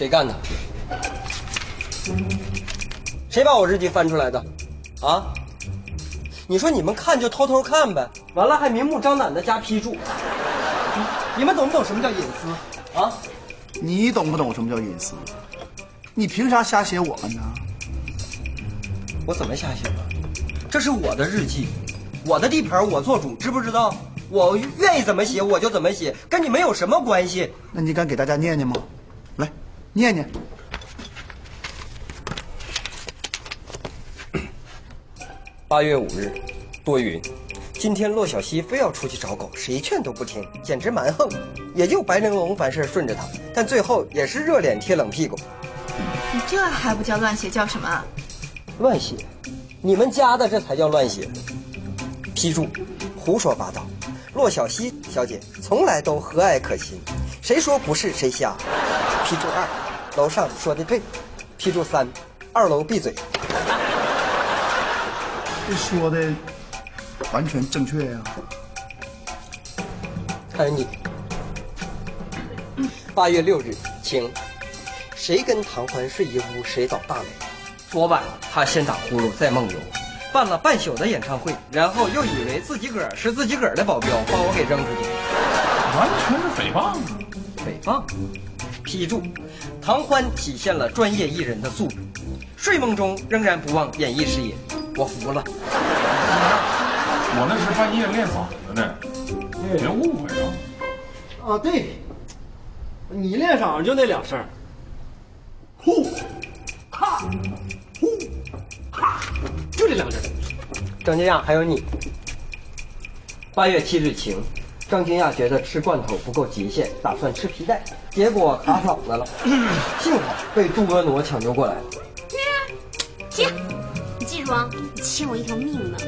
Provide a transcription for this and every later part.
谁干的？谁把我日记翻出来的？啊？你说你们看就偷偷看呗，完了还明目张胆的加批注。你们懂不懂什么叫隐私啊？你懂不懂什么叫隐私？你凭啥瞎写我们呢？我怎么瞎写的？这是我的日记，我的地盘我做主，知不知道？我愿意怎么写我就怎么写，跟你们有什么关系？那你敢给大家念念吗？来，念念。8月5日，多云。今天骆小西非要出去找狗，谁劝都不听，简直蛮横。也就白玲珑凡事顺着他，但最后也是热脸贴冷屁股。你这还不叫乱写，叫什么？乱写，你们家的这才叫乱写。批注：胡说八道。骆小西小姐从来都和蔼可亲，谁说不是谁瞎。批注2：楼上说的对。批注3：2楼闭嘴。这说的完全正确呀。还有你。8月6日，晴。谁跟唐欢睡一屋，谁倒大霉。昨晚他先打呼噜，再梦游，办了半宿的演唱会，然后又以为自己个儿是自己个儿的保镖，把我给扔出去，完全是诽谤。诽谤。批注：唐欢体现了专业艺人的素质，睡梦中仍然不忘演艺事业，我服了。我那是半夜练嗓子的，别误会啊。啊，对，你练嗓就那2声，呼，哈，呼，哈，就这2声。张金亚还有你。8月7日晴。张金亚觉得吃罐头不够极限，打算吃皮带，结果卡嗓子了，幸好被朱婀娜抢救过来了。停！你记住啊，你欠我一条命呢。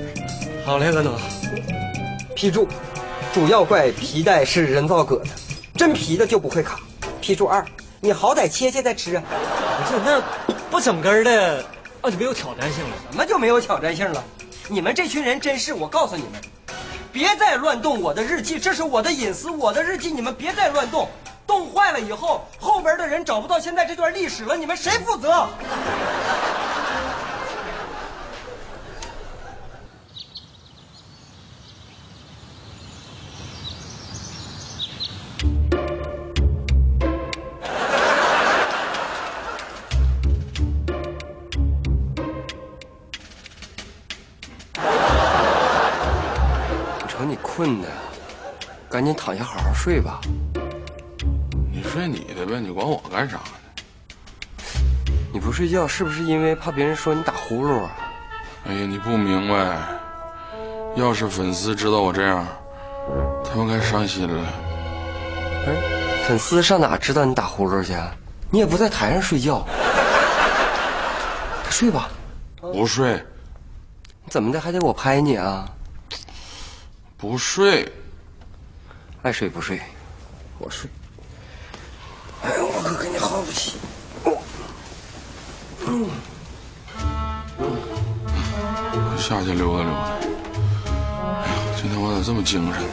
好嘞，婀娜。批注：主要怪皮带是人造革的，真皮的就不会卡。批注2：你好歹切切再吃啊。不是，那不整根的，就没有挑战性了。什么就没有挑战性了？你们这群人真是，我告诉你们，别再乱动我的日记，这是我的隐私，我的日记，你们别再乱动，动坏了以后，后边的人找不到现在这段历史了，你们谁负责？你困的，赶紧躺下好好睡吧。你睡你的呗，你管我干啥呢？你不睡觉是不是因为怕别人说你打呼噜啊？哎呀，你不明白，要是粉丝知道我这样，他们该伤心了。哎，粉丝上哪知道你打呼噜去？你也不在台上睡觉。睡吧。不睡。怎么的还得我拍你啊？不睡，爱睡不睡，我睡。哎呀，我可跟你耗不起。下去溜达溜达。哎呀，今天我咋这么精神呢？